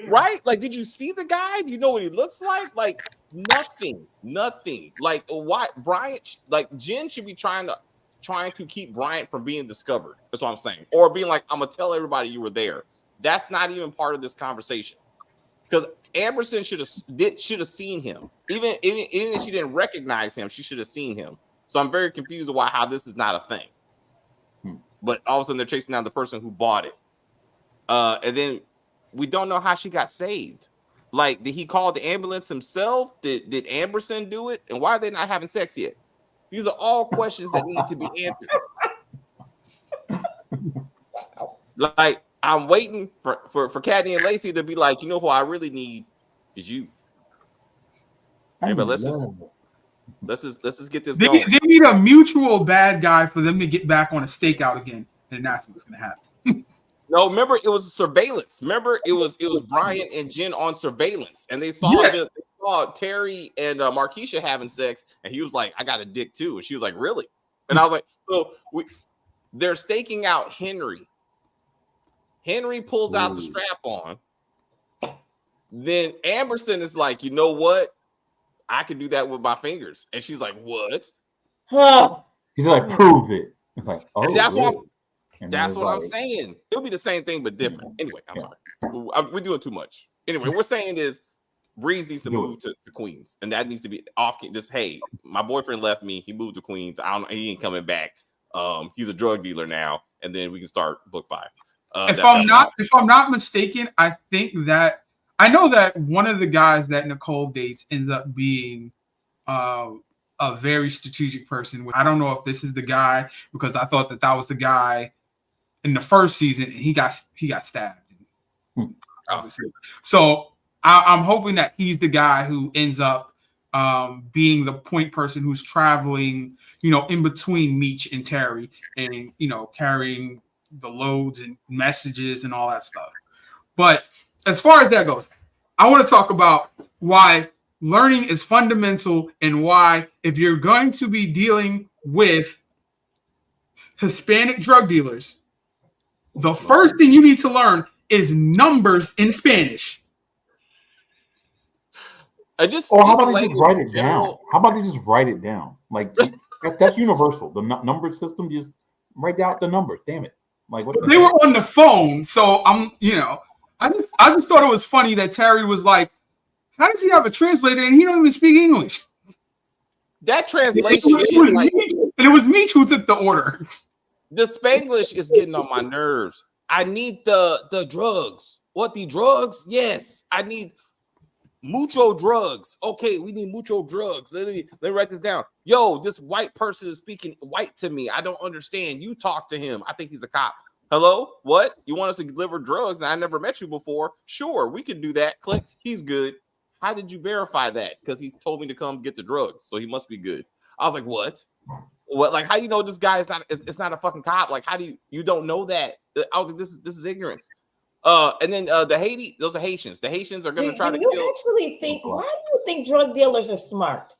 right? Like, did you see the guy? Do you know what he looks like? Like, nothing. Like, why Bryant? Like, Jen should be trying to keep Bryant from being discovered. That's what I'm saying, or being like, I'm gonna tell everybody you were there. That's not even part of this conversation. Because Amberson should have seen him. Even if she didn't recognize him, she should have seen him. So I'm very confused about how this is not a thing. But all of a sudden they're chasing down the person who bought it. And then we don't know how she got saved. Like, did he call the ambulance himself? Did Amberson do it? And why are they not having sex yet? These are all questions that need to be answered. Like, I'm waiting for Cagney and Lacey to be like, you know who I really need is you. Hey, but let's just get this going. They need a mutual bad guy for them to get back on a stakeout again, and that's what's gonna happen. No, remember it was surveillance. Remember it was Brian and Jen on surveillance, and they saw Terry and Markeisha having sex, and he was like, "I got a dick too," and she was like, "Really?" And I was like, "So they're staking out Henry." Henry pulls out the strap on. Then Amberson is like, "You know what? I can do that with my fingers," and she's like, "What?" He's like, "Prove it." It's like, "Oh, and that's really?" That's what I'm saying. It'll be the same thing, but different. Anyway, I'm sorry. We're doing too much. Anyway, we're saying is Breeze needs to move to Queens, and that needs to be off. Just, hey, my boyfriend left me. He moved to Queens. He ain't coming back. He's a drug dealer now, and then we can start book 5. If I'm not mistaken, I know that one of the guys that Nicole dates ends up being a very strategic person. I don't know if this is the guy, because I thought that was the guy in the first season, and he got stabbed. Obviously. So I'm hoping that he's the guy who ends up being the point person who's traveling, in between Meech and Terry, and carrying the loads and messages and all that stuff. But as far as that goes, I want to talk about why learning is fundamental, and why, if you're going to be dealing with Hispanic drug dealers, the first thing you need to learn is numbers in Spanish. How about they just write it down? How about they just write it down? Like, that's universal. The number system, just write out the numbers. Damn it! Like, they were on the phone, so I just thought it was funny that Terry was like, "How does he have a translator and he don't even speak English?" That translation, it was Meech who took the order. The Spanglish is getting on my nerves. I need the drugs. What, the drugs? Yes, I need mucho drugs. Okay, we need mucho drugs. Let me write this down. Yo, this white person is speaking white to me. I don't understand. You talk to him. I think he's a cop. Hello? What? You want us to deliver drugs? And I never met you before. Sure, we can do that. Click. He's good. How did you verify that? Because he's told me to come get the drugs, so he must be good. I was like, what? What? Like, how do you know this guy is not? It's not a fucking cop. Like, how do you don't know that? I was like, this is ignorance. And then those are Haitians. The Haitians are going to try to kill. Actually think? Why do you think drug dealers are smart?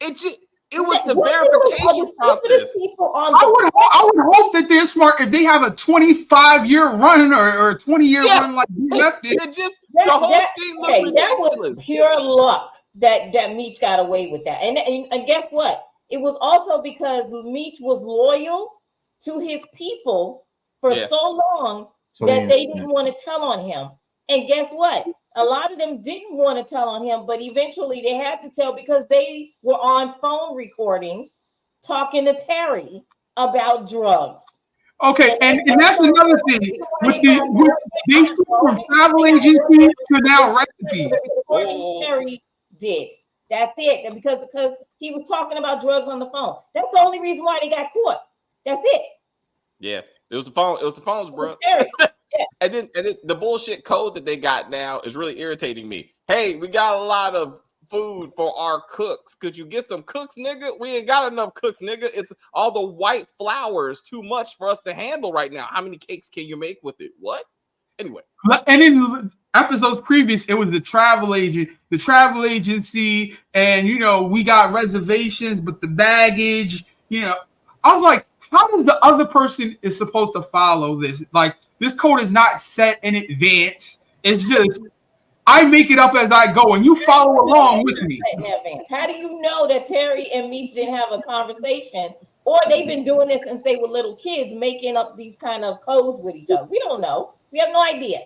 It was the verification process. I would hope that they're smart if they have a 25-year run or a 20-year run like BMF did. The whole scene looked ridiculous. That was pure luck that Meech got away with that. And guess what? It was also because Meech was loyal to his people for so long that they didn't want to tell on him. And guess what? A lot of them didn't want to tell on him, but eventually they had to tell because they were on phone recordings talking to Terry about drugs. Okay, and that's another thing. They switched from travel agency to now recipes. Recordings Terry did. That's it. And because he was talking about drugs on the phone. That's the only reason why they got caught. That's it. Yeah. It was the phone. It was the phones, bro. And then the bullshit code that they got now is really irritating me. Hey, we got a lot of food for our cooks. Could you get some cooks, nigga? We ain't got enough cooks, nigga. It's all the white flour is too much for us to handle right now. How many cakes can you make with it? What? Anyway. And in episodes previous, it was the travel agency, and we got reservations, but the baggage, I was like, how does the other person is supposed to follow this? Like, this code is not set in advance. It's just I make it up as I go, and you follow along with me. How do you know that Terry and Meech didn't have a conversation, or they've been doing this since they were little kids, making up these kind of codes with each other? We don't know. We have no idea.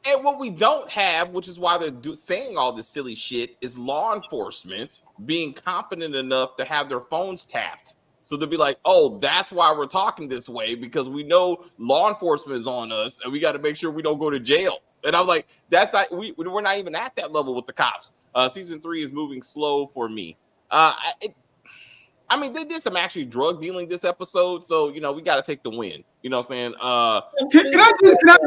And what we don't have, which is why they're saying all this silly shit, is law enforcement being competent enough to have their phones tapped. So they'll be like, oh, that's why we're talking this way, because we know law enforcement is on us and we got to make sure we don't go to jail. And I'm like, that's not, we're not even at that level with the cops. Season 3 is moving slow for me. I mean, they did some actually drug dealing this episode. So, we got to take the win. You know what I'm saying? Can I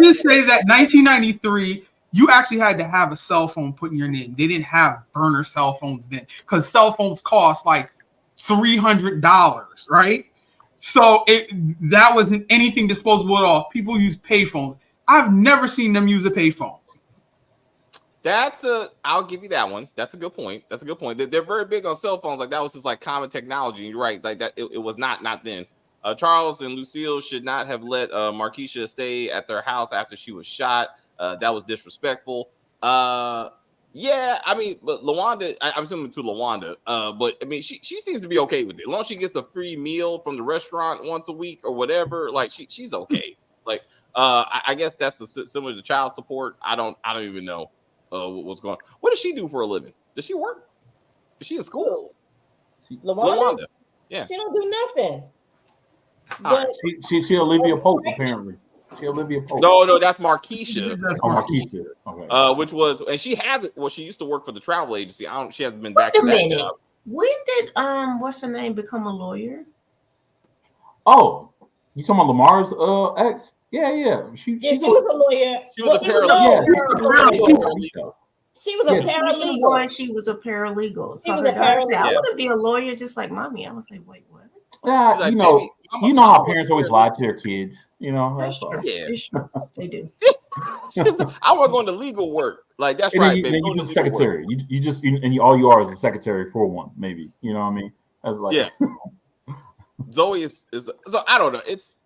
just say that 1993, you actually had to have a cell phone put in your name. They didn't have burner cell phones then, because cell phones cost like $300, right? So that wasn't anything disposable at all. People use payphones. I've never seen them use a payphone. I'll give you that one. That's a good point. They're very big on cell phones. Like, that was just like common technology. You're right. Like that, it was not then. Charles and Lucille should not have let Markeisha stay at their house after she was shot. That was disrespectful. Yeah, I mean, but Lawanda, I'm assuming to Lawanda, but I mean, she seems to be okay with it. As long as she gets a free meal from the restaurant once a week or whatever, like she's okay. Like, I guess that's similar to child support. I don't even know what's going on. What does she do for a living? Does she work? Is she in school? Lawanda? Yeah. She don't do nothing. But she Olivia Pope, apparently. Olivia Pope. No, that's Markeisha. Markeisha. Okay. Which was, and she hasn't. Well, she used to work for the travel agency. She hasn't been back to that job. When did what's her name become a lawyer? Oh, you talking about Lamar's ex? Yeah. She was a lawyer. She was a paralegal. She was a paralegal. She was a paralegal. So her daughter said, I want to be a lawyer just like mommy. I was like, wait, what? Yeah, like, you know how parents always lie to their kids. That's true. Yeah, they do. I want to go into legal work. Like, that's and right. Then you just a secretary. All you are is a secretary for one, maybe. You know what I mean? That's like, yeah. Zoe is so I don't know. It's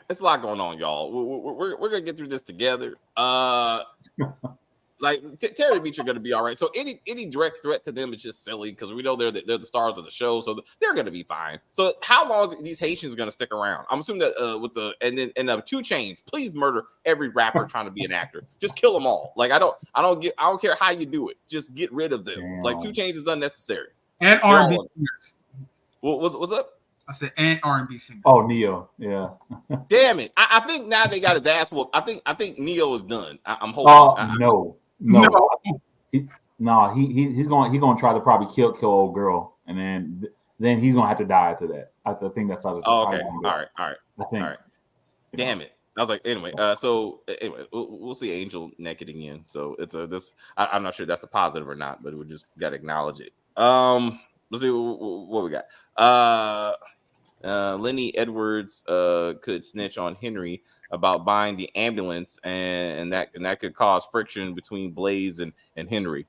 a lot going on, y'all. We're gonna get through this together. Like Terry and Meech are going to be all right. So any direct threat to them is just silly, because we know they're the stars of the show, so they're going to be fine. So how long are these Haitians going to stick around? I'm assuming that with the 2 Chainz, please murder every rapper trying to be an actor. Just kill them all. Like I don't care how you do it. Just get rid of them. Damn. Like 2 Chainz is unnecessary. And R&B singers. What's up? I said and R&B singers. Oh, Neo. Yeah. Damn it! I think now they got his ass whooped. I think Neo is done. I'm hoping. No. He's going to try to probably kill old girl, and then he's going to have to die after that. I think that's how. Oh, okay. All right. I think. All right. Damn it! I was like, anyway. So anyway, we'll see Angel naked again. So it's this. I'm not sure that's a positive or not, but we just got to acknowledge it. Let's see what we got. Lenny Edwards could snitch on Henry about buying the ambulance, and that could cause friction between Blaze and Henry.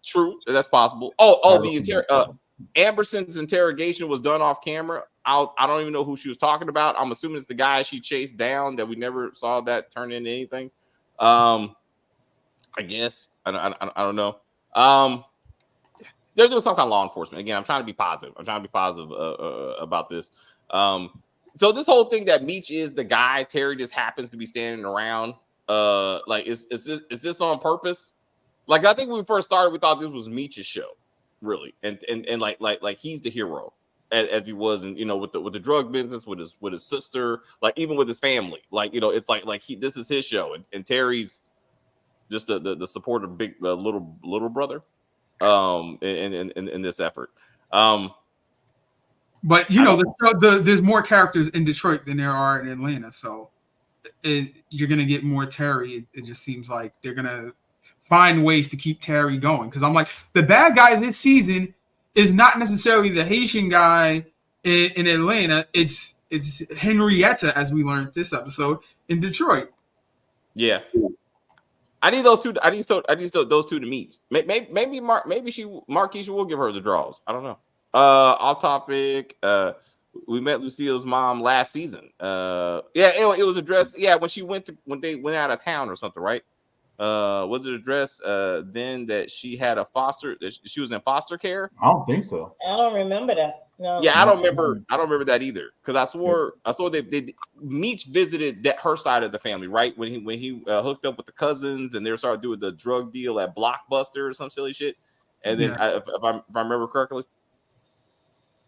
True, that's possible. Amberson's interrogation was done off camera. I don't even know who she was talking about. I'm assuming it's the guy she chased down that we never saw that turn into anything. I guess I don't know. They're doing some kind of law enforcement. Again, I'm trying to be positive. About this. So this whole thing that Meech is the guy, Terry just happens to be standing around. Like, is this on purpose? Like, I think when we first started, we thought this was Meech's show, really, and like he's the hero as he was, and with the drug business, with his sister, like even with his family, like it's like this is his show, and Terry's just the supportive big little brother. In this effort. But you know, there's more characters in Detroit than there are in Atlanta, so you're gonna get more Terry. It just seems like they're gonna find ways to keep Terry going. Because I'm like, the bad guy this season is not necessarily the Haitian guy in Atlanta. It's Henrietta, as we learned this episode, in Detroit. Yeah. I need those two. I need those two to meet. Maybe Marquisha will give her the draws. I don't know. Off topic. We met Lucille's mom last season. It was addressed. Yeah, when they went out of town or something, right? Was it addressed then that she had she was in foster care? I don't think so. I don't remember that. No. Yeah, I don't remember that either. Because I swore they Meech visited her side of the family, right? When he hooked up with the cousins and they started doing the drug deal at Blockbuster or some silly shit. And then if I remember correctly.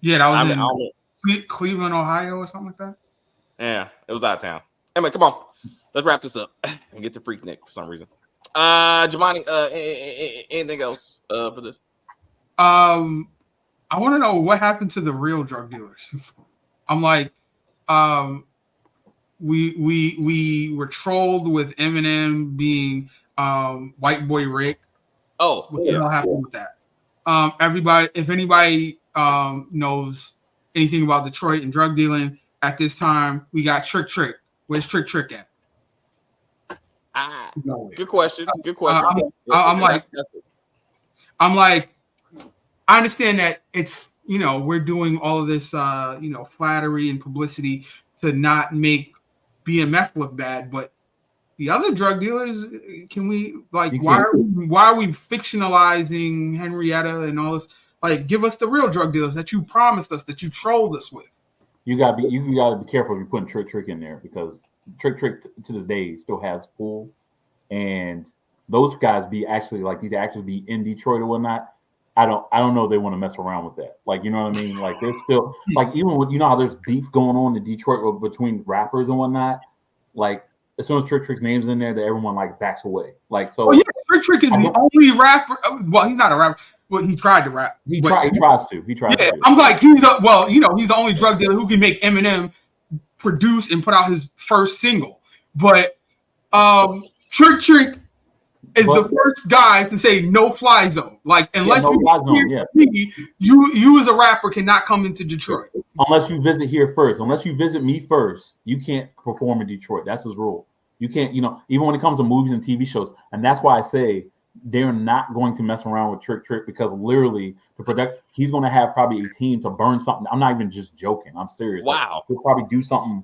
Yeah, that was in Cleveland, Ohio, or something like that. Yeah, it was out of town. Anyway, come on. Let's wrap this up and get to Freak Nick for some reason. Giovanni, anything else for this? I want to know what happened to the real drug dealers. I'm like, we were trolled with Eminem being White Boy Rick. Oh, what the hell happened with that? If anybody knows anything about Detroit and drug dealing at this time, we got Trick. Where's Trick at? Good question. I'm like, I understand that it's, we're doing all of this, flattery and publicity to not make BMF look bad, but the other drug dealers, can we why are we fictionalizing Henrietta and all this? Like, give us the real drug dealers that you promised us, that you trolled us with. You gotta be careful if you're putting Trick in there, because Trick to this day still has pull, and those guys be actually like these actors be in Detroit or whatnot. I don't know if they want to mess around with that. Like, you know what I mean? Like, they're still like, even with, how there's beef going on in Detroit between rappers and whatnot. Like, as soon as Trick's name's in there, that everyone like backs away. Like, so. Oh yeah, Trick is the only rapper. Well, he's not a rapper. Well, he tried to rap. He tries to. I'm like, he's the only drug dealer who can make Eminem produce and put out his first single. But Trick is the first guy to say no fly zone. Like, unless you as a rapper cannot come into Detroit. Unless you visit here first. Unless you visit me first, you can't perform in Detroit. That's his rule. You can't, even when it comes to movies and TV shows. And that's why I say they're not going to mess around with Trick, because literally he's going to have probably a team to burn something. I'm not even just joking. I'm serious. Wow. Like, he'll probably do something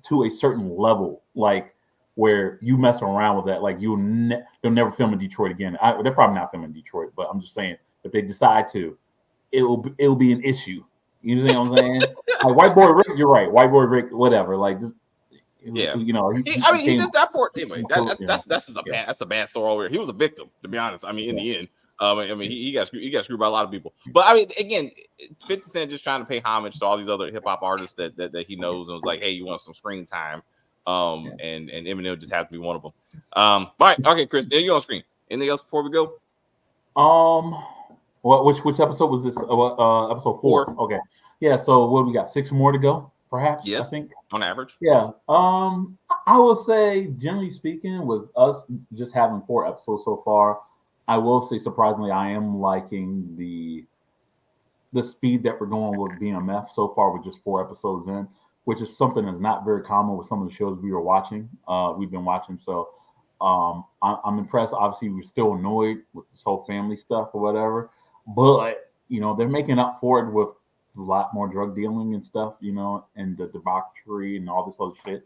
to a certain level, like where you mess around with that. Like, they'll never film in Detroit again. They're probably not filming in Detroit, but I'm just saying, if they decide to, it'll be an issue. You know what I'm saying? Like, White Boy Rick, you're right. White Boy Rick, whatever. Like, just. Yeah, he just that poor. Anyway, that's a bad story over here. He was a victim, to be honest. I mean, in the end, he got screwed by a lot of people. But I mean, again, 50 Cent just trying to pay homage to all these other hip hop artists that he knows and was like, hey, you want some screen time? And Eminem just has to be one of them. All right, okay, Chris, there you go on screen. Anything else before we go? Which episode was this? Episode 4. Okay, yeah. So what we got? 6 more to go. Perhaps, yes, I think on average. Yeah. I will say, generally speaking, with us just having 4 episodes so far, I will say surprisingly, I am liking the speed that we're going with BMF so far with just 4 episodes in, which is something that's not very common with some of the shows we've been watching. So I'm impressed. Obviously, we're still annoyed with this whole family stuff or whatever, but they're making up for it with a lot more drug dealing and stuff, and the debauchery and all this other shit,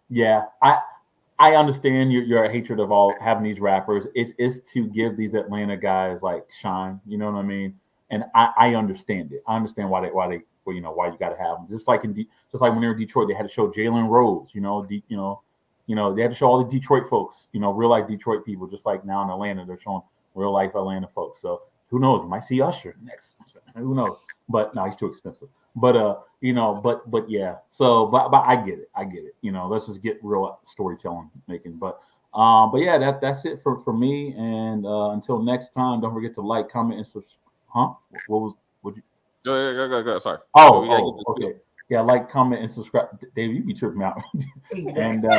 Yeah, I understand your hatred of all having these rappers. It's to give these Atlanta guys like shine, you know what I mean? And I understand it. I understand why you got to have them. Just like when they were in Detroit, they had to show Jalen Rose, they had to show all the Detroit folks, real life Detroit people. Just like now in Atlanta, they're showing real life Atlanta folks. So. Who knows? You might see Usher next. Who knows? But no, he's too expensive. But but yeah. So but I get it. Let's just get real storytelling making. But yeah, that's it for me. And until next time, don't forget to like, comment, and subscribe. Huh? What you? Go. Sorry. Okay. Yeah, like, comment, and subscribe. Dave, you be tripping out. Exactly.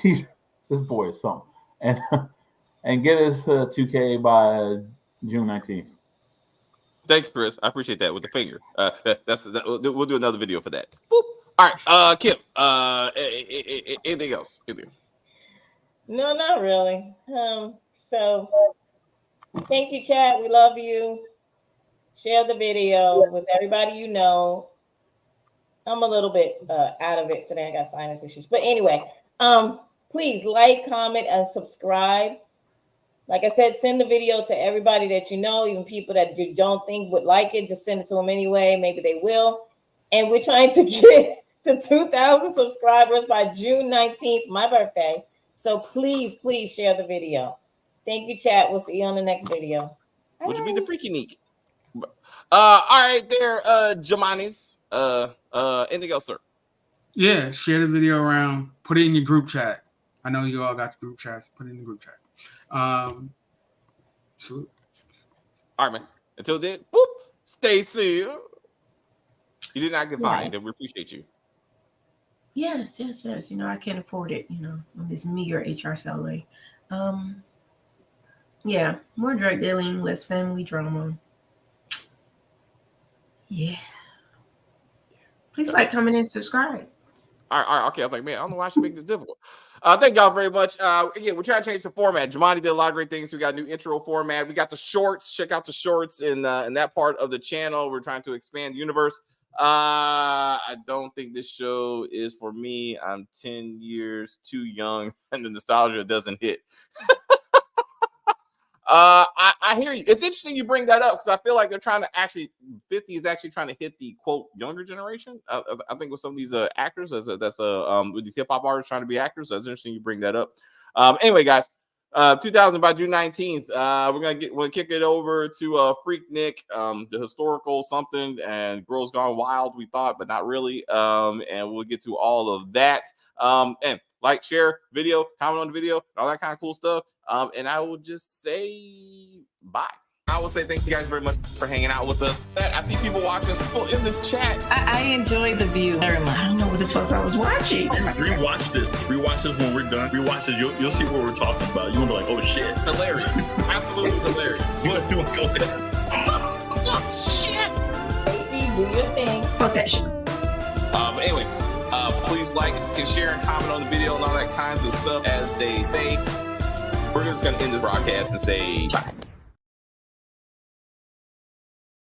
And this boy is something. And get us 2K by June 19th. Thank you, Chris. I appreciate that with the finger. We'll do another video for that. Boop. All right, Kim. Anything else? No, not really. So thank you, chat. We love you. Share the video with everybody you know. I'm a little bit out of it today. I got sinus issues. But anyway, please like, comment, and subscribe. Like I said, send the video to everybody that you know, even people that you don't think would like it. Just send it to them anyway. Maybe they will. And we're trying to get to 2,000 subscribers by June 19th, my birthday. So please share the video. Thank you, chat. We'll see you on the next video. Would you be the freaky neek? All right, there, Jamanis. Anything else, sir? Yeah, share the video around. Put it in your group chat. I know you all got the group chats. Put it in the group chat. Salute. All right, man. Until then, boop. Stay safe. You did not get fined, and we appreciate you. Yes. You know, I can't afford it, you know, on this meager HR salary. Yeah, more drug dealing, less family drama. Yeah. Please like, comment, and subscribe. All right. Okay. I was like, man, I don't know why I should make this difficult. Thank y'all very much. Again, we're trying to change the format. Jamani did a lot of great things. We got a new intro format. We got the shorts. Check out the shorts in that part of the channel. We're trying to expand the universe. I don't think this show is for me. I'm 10 years too young, and the nostalgia doesn't hit. I hear you. It's interesting you bring that up because I feel like they're trying to 50 is actually trying to hit the quote younger generation. I think with some of these actors, with these hip hop artists trying to be actors. So it's interesting you bring that up. Anyway, guys, 2000 by June 19th. We're gonna kick it over to Freak Nick, the historical something, and Girls Gone Wild. We thought, but not really. And we'll get to all of that. And like, share video, comment on the video, all that kind of cool stuff. And I will just say bye. I will say thank you guys very much for hanging out with us. I see people watching, people in the chat. I enjoy the view very much. I don't know what the fuck I was watching. Rewatch this when we're done. Rewatch this. You'll see what we're talking about. You're gonna be like, oh shit. Hilarious. Absolutely hilarious. You want to go ahead? Oh shit. Stacey, do your thing. Fuck that shit. Anyway, please like and share and comment on the video and all that kinds of stuff. As they say, we're just gonna end this broadcast and say bye.